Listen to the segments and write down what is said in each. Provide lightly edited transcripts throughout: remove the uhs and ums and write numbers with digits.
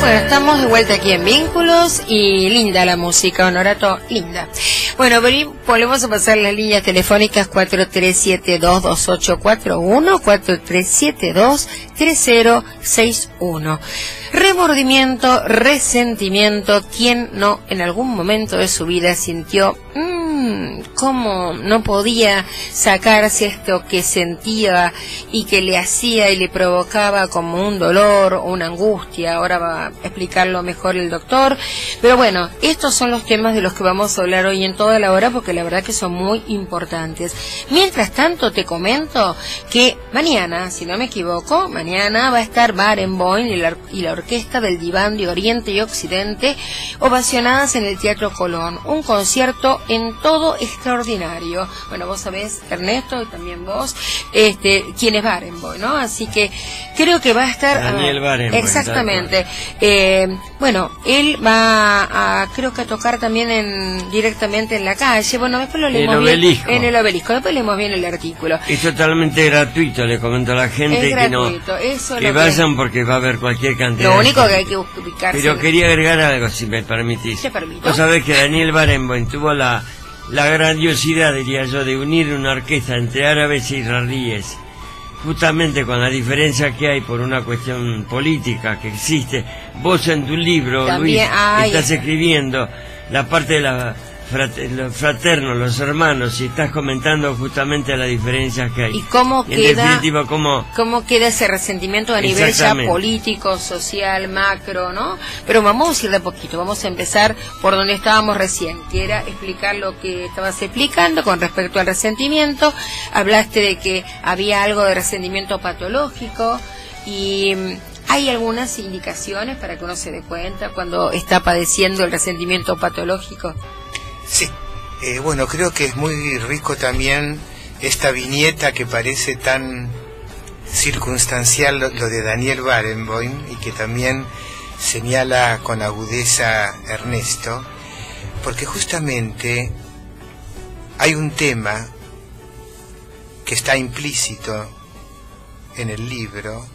Bueno, estamos de vuelta aquí en Vínculos y linda la música, Honorato, linda. Bueno, volvemos a pasar las líneas telefónicas 43722841, 43723061. Remordimiento, resentimiento, ¿quién no en algún momento de su vida sintió cómo no podía sacarse esto que sentía y que le hacía y le provocaba como un dolor o una angustia? Ahora va a explicarlo mejor el doctor, pero bueno, estos son los temas de los que vamos a hablar hoy en toda la hora, porque la verdad que son muy importantes. Mientras tanto, te comento que mañana, si no me equivoco, mañana va a estar Barenboim y la Orquesta del Diván de Oriente y Occidente ovacionadas en el Teatro Colón, un concierto en todo extraordinario. Bueno, vos sabés, Ernesto, y también vos, quién es Barenboim, ¿no? Así que creo que va a estar Daniel Barenboim. Exactamente. Bueno, él va a, creo que a tocar también directamente en la calle. Bueno, después lo leemos bien en el Obelisco. Después leemos bien el artículo. Es totalmente gratuito, le comento a la gente es que gratuito, no eso que vayan porque va a haber cualquier cantidad. Lo único que hay que ubicarse. Pero quería agregar algo, si me permitís. ¿Te permito? Vos sabés que Daniel Barenboim tuvo la grandiosidad, diría yo, de unir una orquesta entre árabes e israelíes, justamente con la diferencia que hay por una cuestión política que existe. Vos en tu libro, también, Luis, estás escribiendo la parte de los fraternos, los hermanos, y estás comentando justamente las diferencias que hay. Y cómo queda, cómo queda ese resentimiento a nivel ya político, social, macro, ¿no? Pero vamos a ir de a poquito, vamos a empezar por donde estábamos recién, que era explicar lo que estabas explicando con respecto al resentimiento. Hablaste de que había algo de resentimiento patológico y ¿hay algunas indicaciones para que uno se dé cuenta cuando está padeciendo el resentimiento patológico? Sí, bueno, creo que es muy rico también esta viñeta que parece tan circunstancial, lo de Daniel Barenboim, y que también señala con agudeza Ernesto, porque justamente hay un tema que está implícito en el libro,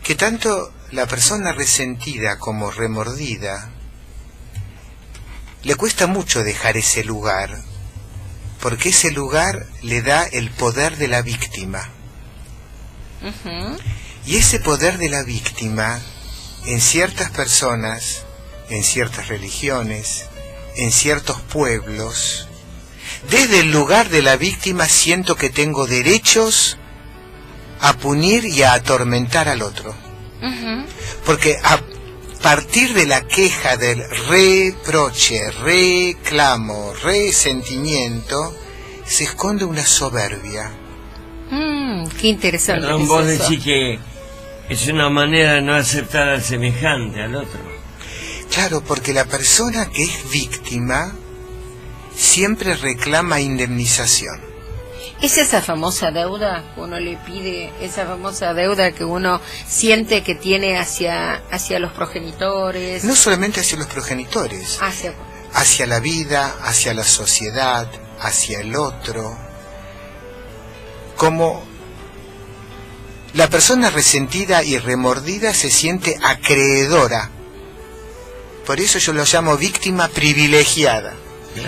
que tanto la persona resentida como remordida le cuesta mucho dejar ese lugar, porque ese lugar le da el poder de la víctima. Y ese poder de la víctima, en ciertas personas, en ciertas religiones, en ciertos pueblos, desde el lugar de la víctima siento que tengo derechos a punir y a atormentar al otro. Porque a partir de la queja, del reproche, reclamo, resentimiento, se esconde una soberbia. Qué interesante. Perdón, vos decís que es una manera de no aceptar al semejante, al otro. Claro, porque la persona que es víctima siempre reclama indemnización. ¿Es esa famosa deuda que uno le pide, esa famosa deuda que uno siente que tiene hacia los progenitores? No solamente hacia los progenitores, hacia la vida, hacia la sociedad, hacia el otro. Como la persona resentida y remordida se siente acreedora. Por eso yo lo llamo víctima privilegiada.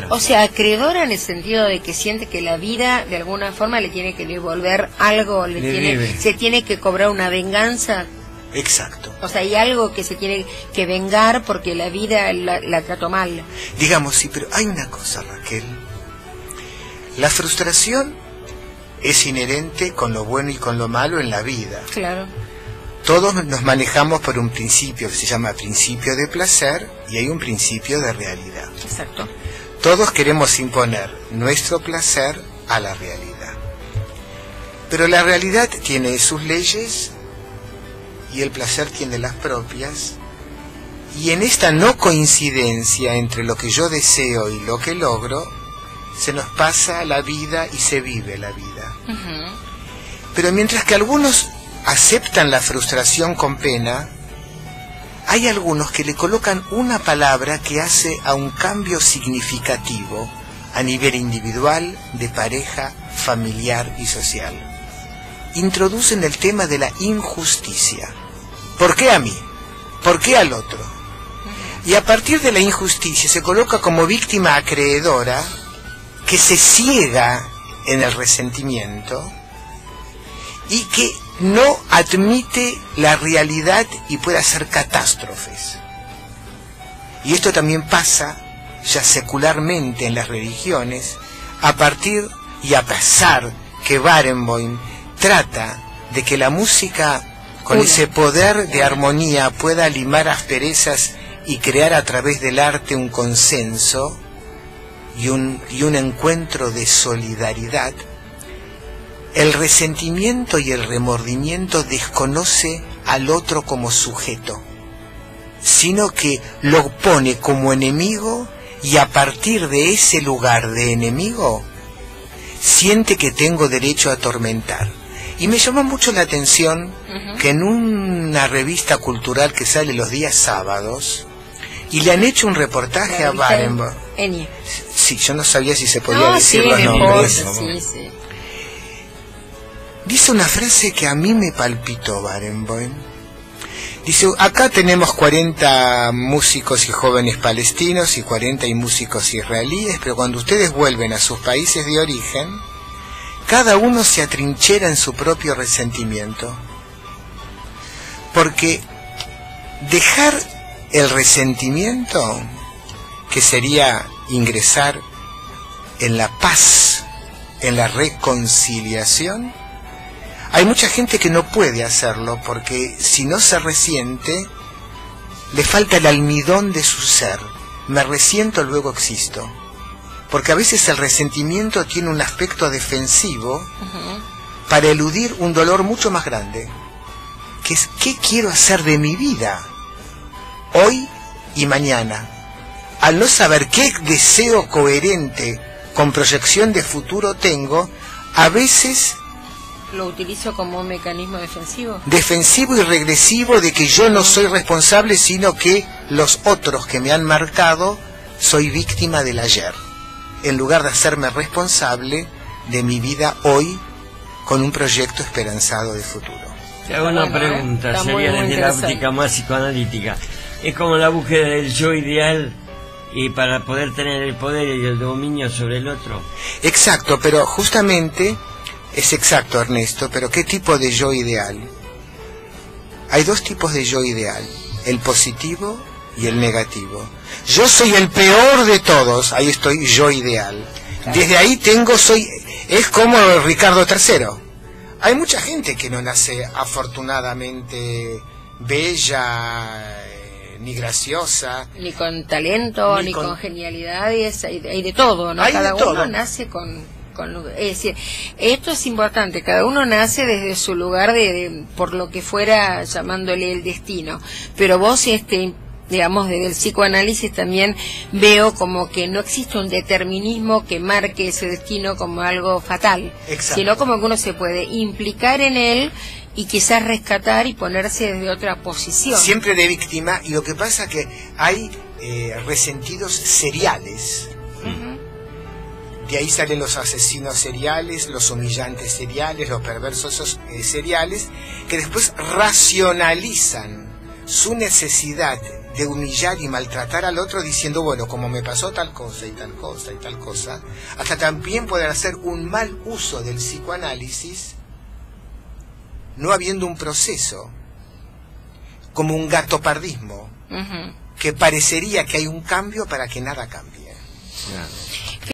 O sea, acreedora en el sentido de que siente que la vida de alguna forma le tiene que devolver algo, se tiene que cobrar una venganza. Exacto. O sea, hay algo que se tiene que vengar porque la vida la trató mal. Digamos, sí, pero hay una cosa, Raquel. La frustración es inherente con lo bueno y con lo malo en la vida. Claro. Todos nos manejamos por un principio que se llama principio de placer y hay un principio de realidad. Exacto. Todos queremos imponer nuestro placer a la realidad. Pero la realidad tiene sus leyes y el placer tiene las propias. Y en esta no coincidencia entre lo que yo deseo y lo que logro, se nos pasa la vida y se vive la vida. Pero mientras que algunos aceptan la frustración con pena, hay algunos que le colocan una palabra que hace a un cambio significativo a nivel individual, de pareja, familiar y social. Introducen el tema de la injusticia. ¿Por qué a mí? ¿Por qué al otro? Y a partir de la injusticia se coloca como víctima acreedora que se ciega en el resentimiento y que no admite la realidad y puede hacer catástrofes. Y esto también pasa ya secularmente en las religiones, a partir y a pesar que Barenboim trata de que la música con ese poder de armonía pueda limar asperezas y crear a través del arte un consenso y un encuentro de solidaridad. El resentimiento y el remordimiento desconoce al otro como sujeto, sino que lo pone como enemigo, y a partir de ese lugar de enemigo siente que tengo derecho a atormentar. Y me llamó mucho la atención que en una revista cultural que sale los días sábados, y le han hecho un reportaje a Barenboim. Sí, yo no sabía si se podía decir los nombres. Sí. Dice una frase que a mí me palpitó Barenboim. Dice, acá tenemos 40 músicos y jóvenes palestinos y 40 músicos israelíes, pero cuando ustedes vuelven a sus países de origen, cada uno se atrinchera en su propio resentimiento. Porque dejar el resentimiento, que sería ingresar en la paz, en la reconciliación, hay mucha gente que no puede hacerlo, porque si no se resiente, le falta el almidón de su ser. Me resiento, luego existo. Porque a veces el resentimiento tiene un aspecto defensivo para eludir un dolor mucho más grande, que es ¿qué quiero hacer de mi vida hoy y mañana? Al no saber qué deseo coherente con proyección de futuro tengo, a veces ¿Lo utilizo como un mecanismo defensivo? Defensivo y regresivo, de que yo no soy responsable, sino que los otros que me han marcado, soy víctima del ayer, en lugar de hacerme responsable de mi vida hoy con un proyecto esperanzado de futuro. Te hago una pregunta, sería desde la óptica más psicoanalítica. Es como la búsqueda del yo ideal, y para poder tener el poder y el dominio sobre el otro. Exacto, pero justamente es exacto, Ernesto, pero ¿qué tipo de yo ideal? Hay dos tipos de yo ideal, el positivo y el negativo. Yo soy el peor de todos, ahí estoy, yo ideal. Desde ahí es como Ricardo III. Hay mucha gente que no nace afortunadamente bella, ni graciosa, ni con talento, ni con genialidad, hay de todo, ¿no? Cada uno nace con es decir, esto es importante, cada uno nace desde su lugar por lo que fuera llamándole el destino, pero vos digamos, desde el psicoanálisis también veo como que no existe un determinismo que marque ese destino como algo fatal. Exacto. Sino como que uno se puede implicar en él y quizás rescatar y ponerse desde otra posición. Siempre de víctima, y lo que pasa que hay resentidos seriales. De ahí salen los asesinos seriales, los humillantes seriales, los perversos seriales, que después racionalizan su necesidad de humillar y maltratar al otro diciendo, bueno, como me pasó tal cosa y tal cosa y tal cosa, hasta también pueden hacer un mal uso del psicoanálisis, no habiendo un proceso, como un gatopardismo, que parecería que hay un cambio para que nada cambie. Claro.